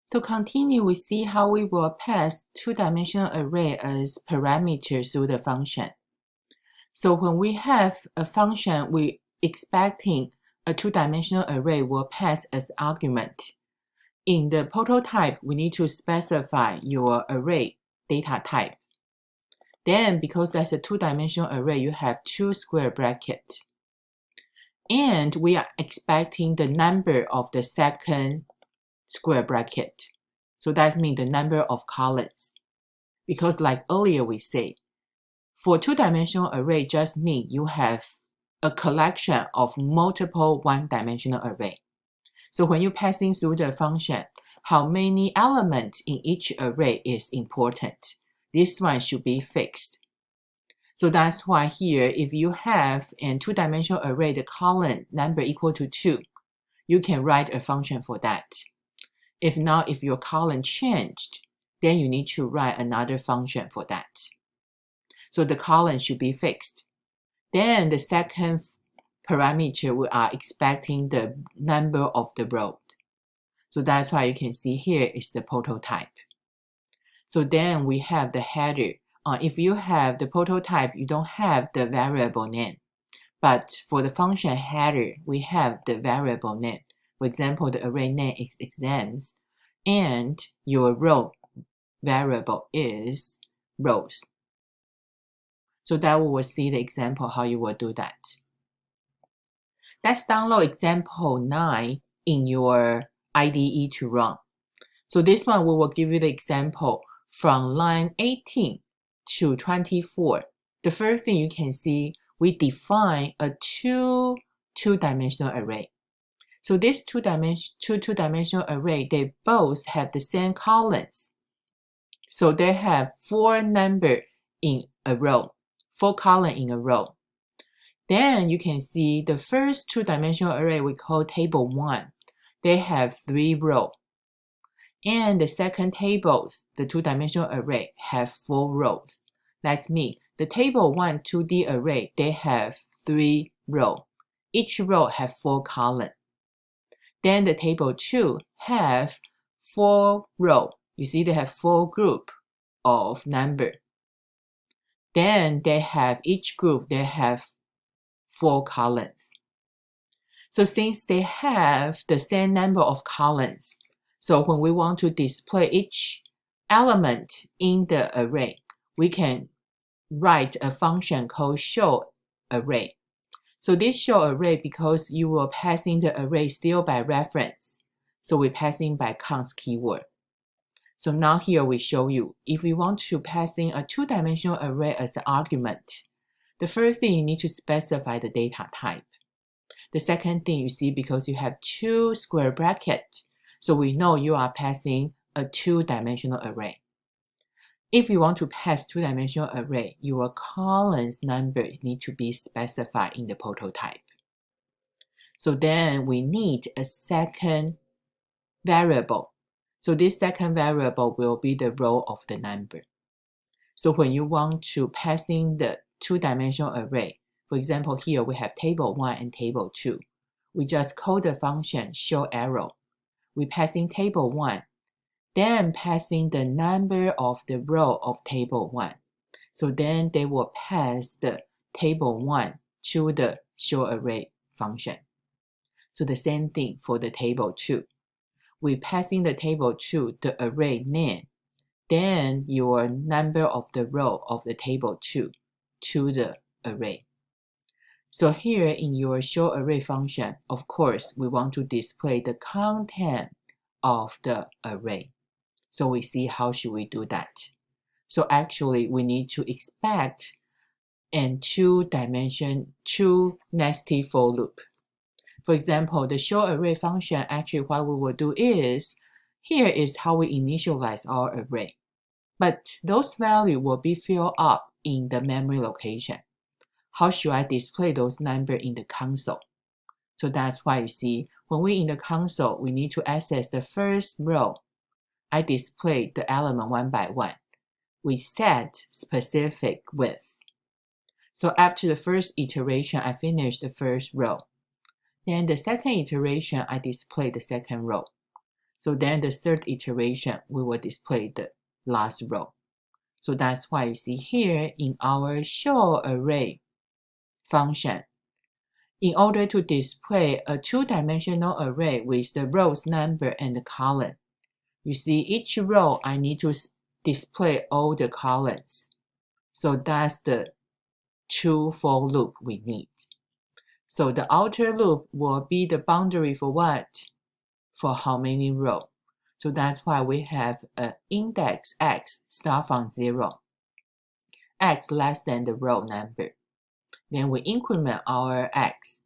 So continue, we see how we will pass two-dimensional array as parameters through the function. So when we have a function, we expecting a two-dimensional array will pass as argument. In the prototype, we need to specify your array data type. Then, because that's a two-dimensional array, you have two square brackets. And we are expecting the number of the second square bracket. So that means the number of columns. Because like earlier we said, for two-dimensional array just means you have a collection of multiple one-dimensional array. So when you're passing through the function, how many elements in each array is important. This one should be fixed. So that's why here, if you have a two-dimensional array, the column number equal to 2, you can write a function for that. If not, if your column changed, then you need to write another function for that. So the column should be fixed. Then the second parameter, we are expecting the number of the rows. So that's why you can see here is the prototype. So then we have the header. If you have the prototype, you don't have the variable name. But for the function header, we have the variable name. For example, the array name is exams, and your row variable is rows. So that we will see the example how you will do that. Let's download example 9 in your IDE to run. So this one we will give you the example from line 18 to 24. The first thing you can see, we define a two-dimensional array. So this two-dimensional array, they both have the same columns. So they have 4 numbers in a row, 4 columns in a row. Then you can see the first two-dimensional array we call table 1. They have 3 rows. And the second tables, the two-dimensional array, have 4 rows. That's me. The table 1 2D array, they have 3 rows. Each row have 4 columns. Then the table 2 have 4 rows. You see they have 4 groups of number. Then they have each group, they have 4 columns. So since they have the same number of columns, so when we want to display each element in the array, we can write a function called show array. So this show array, because you will pass in the array still by reference, so we pass in by const keyword. So now here we show you, if we want to pass in a two-dimensional array as an argument, the first thing you need to specify the data type. The second thing you see, because you have 2 square brackets, so we know you are passing a two-dimensional array. If you want to pass two-dimensional array, your columns number need to be specified in the prototype. So then we need a second variable. So this second variable will be the row of the number. So when you want to pass in the two-dimensional array, for example, here we have table 1 and table 2. We just call the function show arrow. We pass in table 1, then pass in the number of the row of table 1. So then they will pass the table 1 to the show array function. So the same thing for the table 2. We pass in the table 2 the array name, then your number of the row of the table 2 to the array. So here in your show array function, of course, we want to display the content of the array. So we see how should we do that. So actually we need to expect a two nested for loop. For example, the show array function, actually what we will do is, here is how we initialize our array. But those values will be filled up in the memory location. How should I display those numbers in the console? So that's why you see, when we in the console, we need to access the first row. I display the element 1 by 1. We set specific width. So after the first iteration, I finish the first row. Then the second iteration, I display the second row. So then the third iteration, we will display the last row. So that's why you see here in our show array function, in order to display a two-dimensional array with the rows number and the column, you see each row I need to display all the columns. So that's the two for loop we need. So the outer loop will be the boundary for what? For how many rows? So that's why we have an index x start from 0, x less than the row number. Then we increment our x.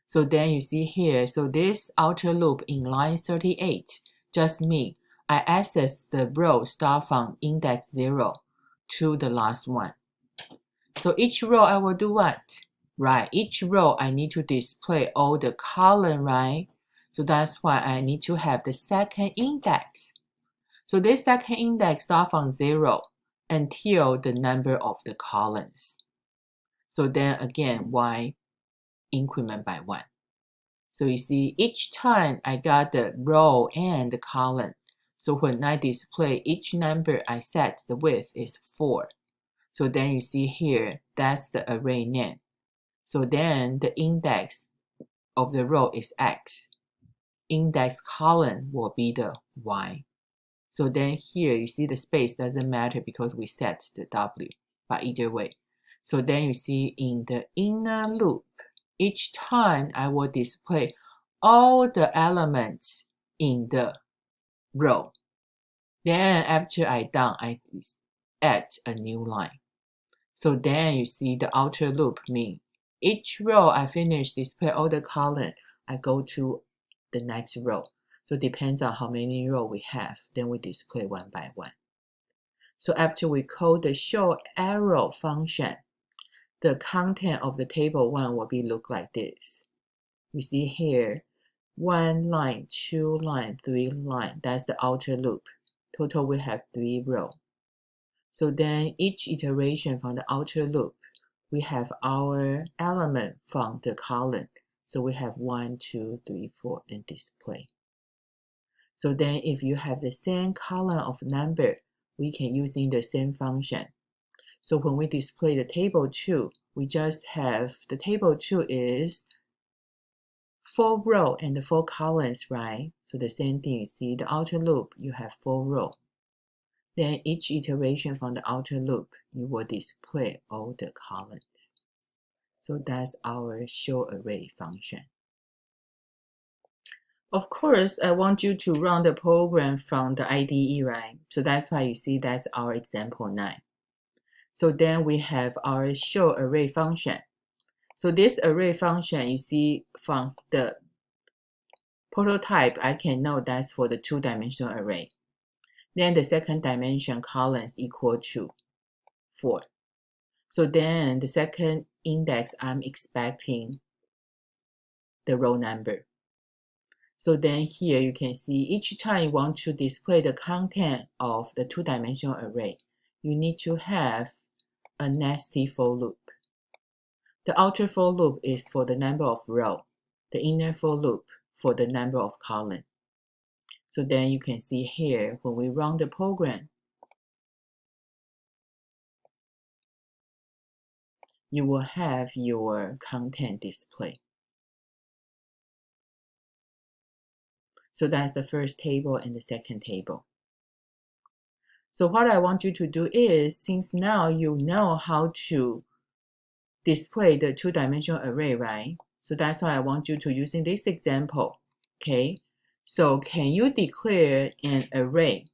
So then you see here, so this outer loop in line 38 just means I access the row start from index 0 to the last one. So each row I will do what? Right, each row I need to display all the column, right? So that's why I need to have the second index. So this second index starts from 0 until the number of the columns. So then again, y increment by 1. So you see each time I got the row and the column. So when I display each number I set the width is 4. So then you see here, that's the array name. So then the index of the row is x. Index column will be the y. So then here you see the space doesn't matter because we set the w, but either way. So then you see in the inner loop, each time I will display all the elements in the row. Then after I done, I add a new line. So then you see the outer loop mean each row I finish display all the column, I go to the next row. So it depends on how many rows we have, then we display one by one. So after we call the show arrow function, the content of the table 1 will be look like this. You see here, 1 line, 2 line, 3 line, that's the outer loop. Total we have 3 rows. So then each iteration from the outer loop, we have our element from the column. So we have 1, 2, 3, 4 and display. So then if you have the same column of number, we can using the same function. So when we display the table 2, we just have the table 2 is 4 rows and 4 columns, right? So the same thing, you see the outer loop, you have 4 rows. Then each iteration from the outer loop, you will display all the columns. So that's our show array function. Of course, I want you to run the program from the IDE, right? So that's why you see that's our example 9. So then we have our show array function. So this array function, you see from the prototype, I can know that's for the 2-dimensional array. Then the second dimension columns equal to 4. So then the second index, I'm expecting the row number. So then here you can see each time you want to display the content of the 2-dimensional array, you need to have a nested for loop. The outer for loop is for the number of rows, the inner for loop for the number of columns. So then you can see here, when we run the program, you will have your content display. So that's the first table and the second table. So what I want you to do is, since now you know how to display the 2-dimensional array, right? So that's why I want you to using this example, okay? So can you declare an array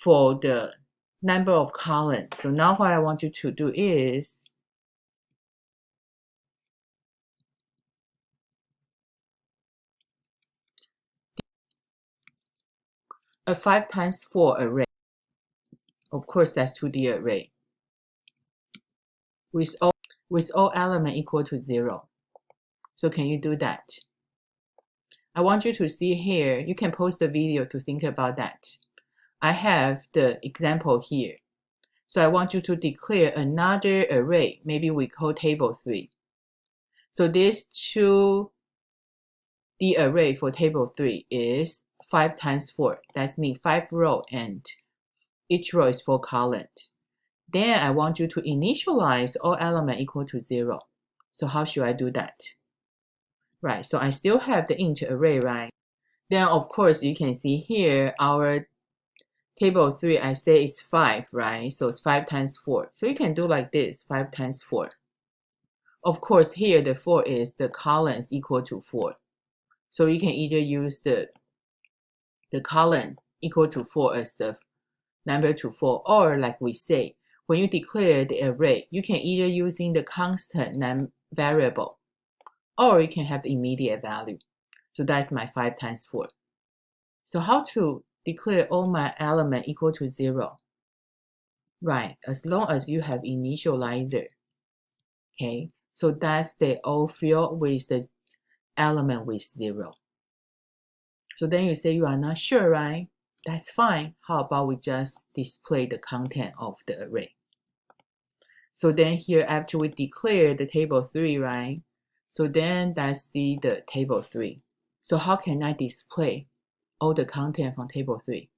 for the number of columns? So now what I want you to do is a 5 times 4 array. Of course, that's 2D array with all elements equal to 0. So can you do that? I want you to see here, you can pause the video to think about that. I have the example here. So I want you to declare another array. Maybe we call table 3. So these two the array for table 3 is 5 times 4. That means 5 rows and each row is 4 columns. Then I want you to initialize all elements equal to 0. So how should I do that? Right, so I still have the int array, right? Then of course you can see here our table 3 I say is 5, right? So it's 5 times 4. So you can do like this, 5 times 4. Of course here the 4 is the columns equal to 4. So you can either use the column equal to 4 as the number to 4, or like we say, when you declare the array, you can either using the constant variable, or you can have the immediate value. So that's my 5 times 4. So how to declare all my element equal to 0? Right, as long as you have initializer. Okay, so that's the old field with the element with 0. So then you say you are not sure, right? That's fine. How about we just display the content of the array? So then here, after we declare the table 3, right? So then that's the table 3. So how can I display all the content from table 3?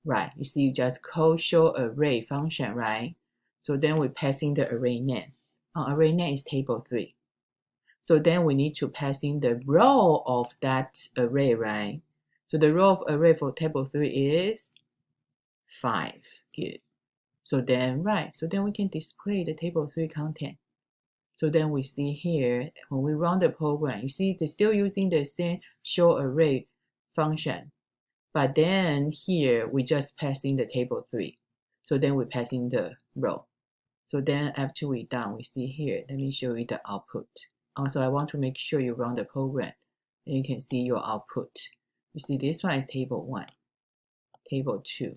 Right, you see, you just call show array function, right? So then we pass in the array name. Array name is table 3. So then we need to pass in the row of that array, right? So the row of array for table 3 is 5. Good. So then, right, so then we can display the table 3 content. So then we see here, when we run the program, you see they're still using the same show array function. But then here, we just pass in the table 3. So then we pass in the row. So then after we're done, we see here, let me show you the output. Also, I want to make sure you run the program, and you can see your output. You see this one is table 1, table 2.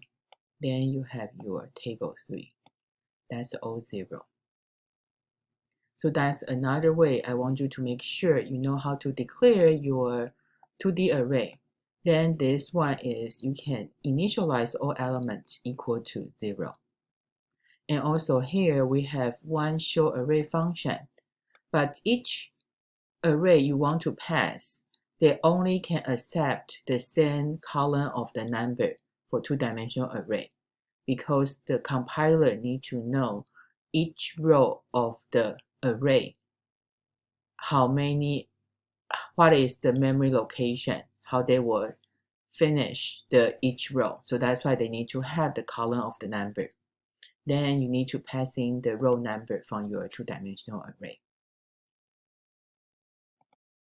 Then you have your table 3. That's all 0. So that's another way I want you to make sure you know how to declare your 2D array. Then this one is you can initialize all elements equal to 0. And also here we have one show array function, but each array you want to pass, they only can accept the same column of the number for two-dimensional array, because the compiler need to know each row of the array, what is the memory location, how they will finish each row. So that's why they need to have the column of the number. Then you need to pass in the row number from your two-dimensional array.